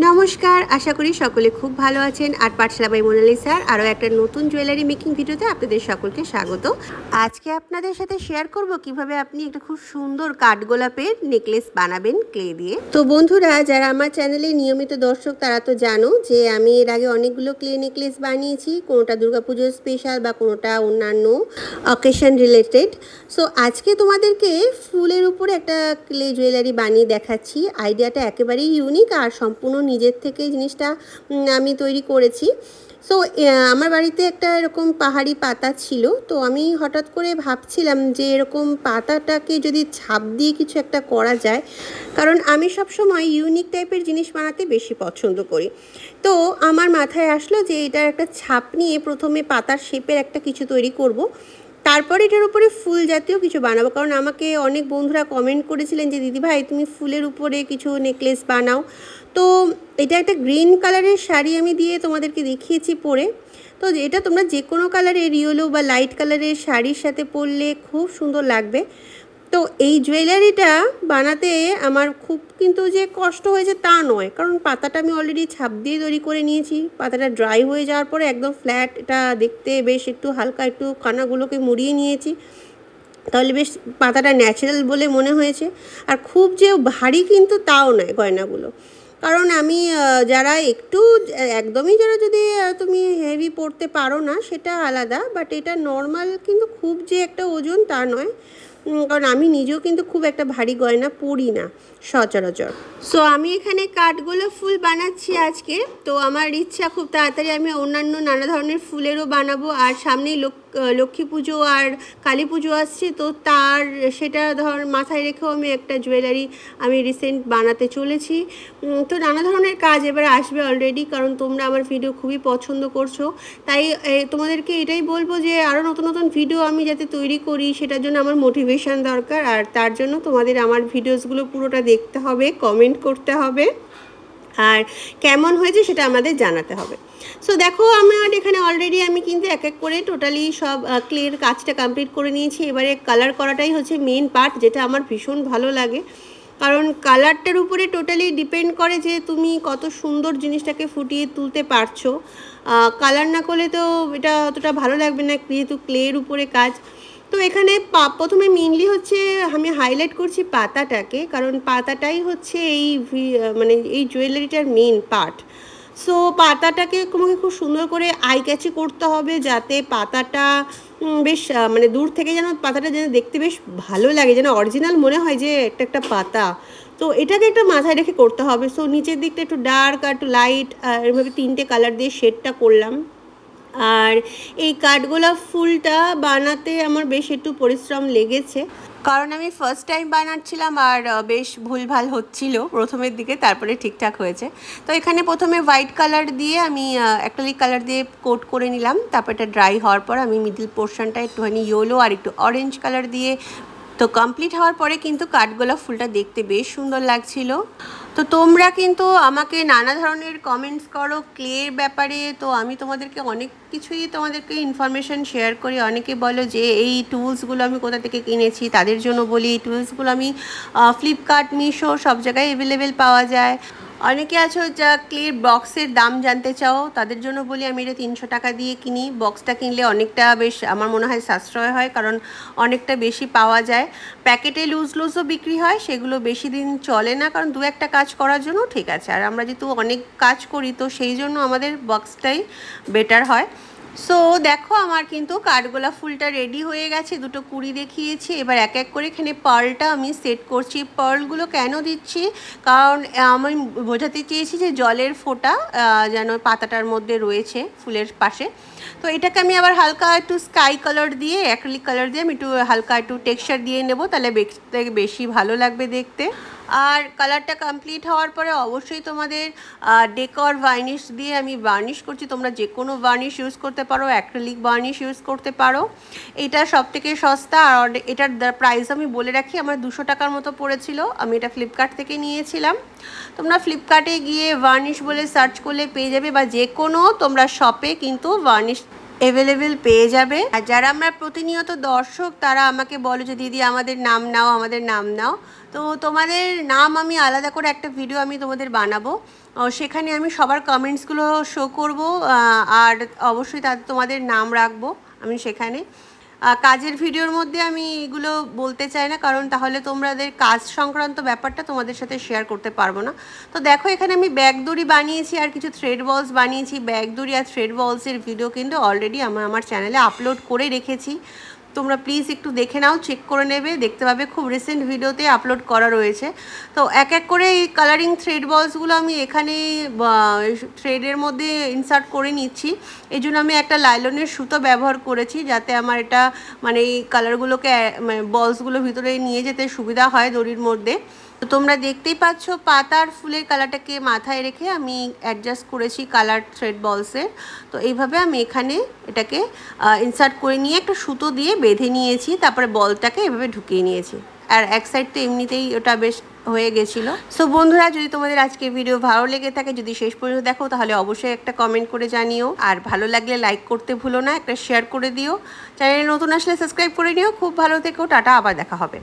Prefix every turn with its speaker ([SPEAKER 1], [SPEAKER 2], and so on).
[SPEAKER 1] নমস্কার, আশা করি সকলে খুব ভালো আছেন। আর পাঠশালা বাই মোনালিসার আরও একটা নতুন জুয়েলারি মেকিং ভিডিওতে আপনাদের সকলকে স্বাগত। আজকে আপনাদের সাথে শেয়ার করব কিভাবে আপনি একটা খুব সুন্দর কাঠগোলাপের নেকলেস বানাবেন ক্লে দিয়ে। তো বন্ধুরা, যারা আমার চ্যানেলে নিয়মিত দর্শক তারা তো জানো যে আমি এর আগে অনেকগুলো ক্লে নেকলেস বানিয়েছি, কোনোটা দুর্গাপুজোর স্পেশাল বা কোনোটা অন্যান্য অকেশন রিলেটেড। সো আজকে তোমাদেরকে ফুলের উপরে একটা ক্লে জুয়েলারি বানিয়ে দেখাচ্ছি। আইডিয়াটা একেবারেই ইউনিক আর সম্পূর্ণ নিজের থেকে জিনিসটা আমি তৈরি করেছি। সো আমার বাড়িতে একটা এরকম পাহাড়ি পাতা ছিল, তো আমি হঠাৎ করে ভাবছিলাম যে এরকম পাতাটাকে যদি ছাপ দিয়ে কিছু একটা করা যায়, কারণ আমি সবসময় ইউনিক টাইপের জিনিস বানাতে বেশি পছন্দ করি। তো আমার মাথায় আসলো যে এটার একটা ছাপ নিয়ে প্রথমে পাতার শেপের একটা কিছু তৈরি করব, তারপর এটার উপরে ফুল জাতীয় কিছু বানাবো। কারণ আমাকে অনেক বন্ধুরা কমেন্ট করেছিলেন যে দিদিভাই তুমি ফুলের উপরে কিছু নেকলেস বানাও। তো এটা একটা গ্রিন কালারের শাড়ি আমি দিয়ে তোমাদেরকে দেখিয়েছি পরে। তো এটা তোমরা যে কোনো কালারের ইয়েলো বা লাইট কালারের শাড়ির সাথে পরলে খুব সুন্দর লাগবে। তো এই জুয়েলারিটা বানাতে আমার খুব কিন্তু যে কষ্ট হয়েছে তা নয়, কারণ পাতাটা আমি অলরেডি ছাপ দিয়ে তৈরি করে নিয়েছি। পাতাটা ড্রাই হয়ে যাওয়ার পরে একদম ফ্ল্যাট, এটা দেখতে বেশ একটু হালকা একটু কানাগুলোকে মুড়িয়ে নিয়েছি, তাহলে বেশ পাতাটা ন্যাচারাল বলে মনে হয়েছে। আর খুব যে ভারী কিন্তু তাও নয় গয়নাগুলো, কারণ আমি যারা একটু একদমই যারা যদি তুমি হেভি পরতে পারো না সেটা আলাদা, বাট এটা নর্মাল, কিন্তু খুব যে একটা ওজন তা নয়, কারণ আমি নিজেও কিন্তু খুব একটা ভারী গয়না পরি না সচরাচর। সো আমি এখানে কাঠগোলাপ ফুল বানাচ্ছি আজকে। তো আমার ইচ্ছা খুব তাড়াতাড়ি আমি অন্যান্য নানা ধরনের ফুলেরও বানাবো। আর সামনেই লক্ষ্মী পুজো আর কালী পুজো আসছে, তো সেটা মাথায় রেখেও আমি একটা জুয়েলারি আমি রিসেন্ট বানাতে চলেছি। তো নানা ধরনের কাজ এবার আসবে অলরেডি, কারণ তোমরা আমার ভিডিও খুবই পছন্দ করছো। তাই তোমাদেরকে এটাই বলবো যে আরও নতুন নতুন ভিডিও আমি যাতে তৈরি করি, সেটার জন্য আমার মোটিভেশন দরকার। আর তার জন্য তোমাদের আমার ভিডিওসগুলো পুরোটা দেখতে হবে, কমেন্ট করতে হবে, আর কেমন হয়েছে সেটা আমাদের জানাতে হবে। সো দেখো আমার এখানে অলরেডি আমি কিন্তু এক এক করে টোটালি সব ক্লের কাজটা কমপ্লিট করে নিয়েছি। এবারে কালার করাটাই হচ্ছে মেন পার্ট, যেটা আমার ভীষণ ভালো লাগে, কারণ কালারটার উপরে টোটালি ডিপেন্ড করে যে তুমি কত সুন্দর জিনিসটাকে ফুটিয়ে তুলতে পারছো। কালার না করলে তো এটা অতটা ভালো লাগবে না, যেহেতু ক্লের উপরে কাজ। তো এখানে প্রথমে মেনলি হচ্ছে আমি হাইলাইট করছি পাতাটাকে, কারণ পাতাটাই হচ্ছে মানে এই জুয়েলারিটার মেন পার্ট। সো পাতাটাকে তোমাকে খুব সুন্দর করে আই ক্যাচি করতে হবে, যাতে পাতাটা বেশ মানে দূর থেকে যেন পাতাটা যেন দেখতে বেশ ভালো লাগে, যেন অরিজিনাল মনে হয় যে একটা পাতা। তো এটাকে একটা মাথায় রেখে করতে হবে। সো নিচের দিকটা একটু ডার্ক আর একটু লাইট এভাবে 3টে কালার দিয়ে শেডটা করলাম। আর এই কাঠগোলাপ ফুলটা বানাতে আমার বেশ একটু পরিশ্রম লেগেছে, কারণ আমি ফার্স্ট টাইম বানাচ্ছিলাম আর বেশ ভুলভাল হচ্ছিল প্রথমের দিকে, তারপরে ঠিকঠাক হয়েছে। তো এখানে প্রথমে হোয়াইট কালার দিয়ে আমি অ্যাক্রিলিক কালার দিয়ে কোট করে নিলাম। তারপর এটা ড্রাই হওয়ার পর আমি মিডল পোর্শনটা একটুখানি ইয়েলো আর একটু অরেঞ্জ কালার দিয়ে, তো কমপ্লিট হওয়ার পরে কিন্তু কাঠগোলাপ ফুলটা দেখতে বেশ সুন্দর লাগছিল। তো তোমরা কিন্তু আমাকে নানা ধরনের কমেন্টস করো ক্লের ব্যাপারে, তো আমি তোমাদেরকে অনেক কিছুই তোমাদেরকে ইনফরমেশান শেয়ার করি। অনেকে বলো যে এই টুলসগুলো আমি কোথা থেকে কিনেছি, তাদের জন্য বলি এই টুলসগুলো আমি ফ্লিপকার্ট, মিশো সব জায়গায় অ্যাভেলেবেল পাওয়া যায়। অনেকে আছো যা ক্লের বক্সের দাম জানতে চাও, তাদের জন্য বলি আমি এটা 300 টাকা দিয়ে কিনি। বক্সটা কিনলে অনেকটা বেশ আমার মনে হয় সাশ্রয় হয়, কারণ অনেকটা বেশি পাওয়া যায়। প্যাকেটে লুজও বিক্রি হয়, সেগুলো বেশি দিন চলে না, কারণ 2-1টা কাজ করার জন্য ঠিক আছে। আর আমরা যেহেতু অনেক কাজ করি, তো সেই জন্য আমাদের বক্সটাই বেটার হয়। সো দেখো আমার কিন্তু কাঠগোলাপ ফুলটা রেডি হয়ে গেছে, 2টো কুড়ি দেখিয়েছি। এবার এক এক করে এখানে পার্লটা আমি সেট করছি। পার্লগুলো কেন দিচ্ছি, কারণ আমি বোঝাতে চেয়েছি যে জলের ফোঁটা যেন পাতাটার মধ্যে রয়েছে ফুলের পাশে। তো এটাকে আমি আবার হালকা একটু স্কাই কালার দিয়ে, অ্যাক্রিলিক কালার দিয়ে আমি একটু হালকা একটু টেক্সচার দিয়ে নেব, তাহলে বেশি ভালো লাগবে দেখতে। আর কালারটা কমপ্লিট হওয়ার পরে অবশ্যই তোমাদের ডেকর ভার্নিশ দিয়ে আমি ভার্নিশ করছি। তোমরা যে কোনো ভার্নিশ ইউজ করতে পারো, অ্যাক্রিলিক ভার্নিশ ইউজ করতে পারো। এটা সবথেকে সস্তা, আর এটার প্রাইস আমি বলে রাখি, আমার 200 টাকার মতো পড়েছিল। আমি এটা ফ্লিপকার্ট থেকে নিয়েছিলাম। তোমরা ফ্লিপকার্টে গিয়ে ভার্নিশ বলে সার্চ করলে পেয়ে যাবে, বা যে কোনো তোমরা শপে কিন্তু ভার্নিশ অ্যাভেলেবেল পেয়ে যাবে। আর যারা আমরা প্রতিনিয়ত দর্শক তারা আমাকে বলে যে দিদি আমাদের নাম নাও, আমাদের নাম নাও। তো তোমাদের নাম আমি আলাদা করে একটা ভিডিও আমি তোমাদের বানাবো, সেখানে আমি সবার কমেন্টসগুলো শো করব, আর অবশ্যই তাদের তোমাদের নাম রাখবো আমি সেখানে। কাজের ভিডিওর মধ্যে আমি এগুলো বলতে চাই না, কারণ তাহলে তোমাদের কাজ সংক্রান্ত ব্যাপারটা তোমাদের সাথে শেয়ার করতে পারবো না। তো দেখো এখানে আমি ব্যাগ দড়ি বানিয়েছি আর কিছু থ্রেড বলস বানিয়েছি। ব্যাগ দড়ি আর থ্রেড বলসের ভিডিও কিন্তু অলরেডি আমার চ্যানেলে আপলোড করে রেখেছি, তোমরা প্লিজ একটু দেখে নাও, চেক করে নেবে, দেখতে পাবে খুব রিসেন্ট ভিডিওতে আপলোড করা রয়েছে। তো এক এক করে এই কালারিং থ্রেড বলসগুলো আমি এখানে থ্রেডের মধ্যে ইনসার্ট করে নিচ্ছি। এই জন্য আমি একটা লাইলনের সুতো ব্যবহার করেছি, যাতে আমার এটা মানে এই কালারগুলোকে বলসগুলো ভিতরে নিয়ে যেতে সুবিধা হয় দড়ির মধ্যে। তো তোমরা দেখতেই পাচ্ছ পাতার ফুলের কালারটাকে মাথায় রেখে আমি অ্যাডজাস্ট করেছি কালার থ্রেড বলসের। তো এইভাবে আমি এখানে এটাকে ইনসার্ট করে নিয়ে একটা সুতো দিয়ে বেঁধে নিয়েছি, তারপরে বলটাকে এভাবে ঢুকিয়ে নিয়েছি। আর এক সাইড তো এমনিতেই ওটা বেশ হয়ে গেছিলো। সো বন্ধুরা, যদি তোমাদের আজকে ভিডিও ভালো লেগে থাকে, যদি শেষ পর্যন্ত দেখো, তাহলে অবশ্যই একটা কমেন্ট করে জানিও। আর ভালো লাগলে লাইক করতে ভুলো না, একটা শেয়ার করে দিও। চ্যানেলে নতুন আসলে সাবস্ক্রাইব করে নিও। খুব ভালো থেকো, টাটা, আবার দেখা হবে।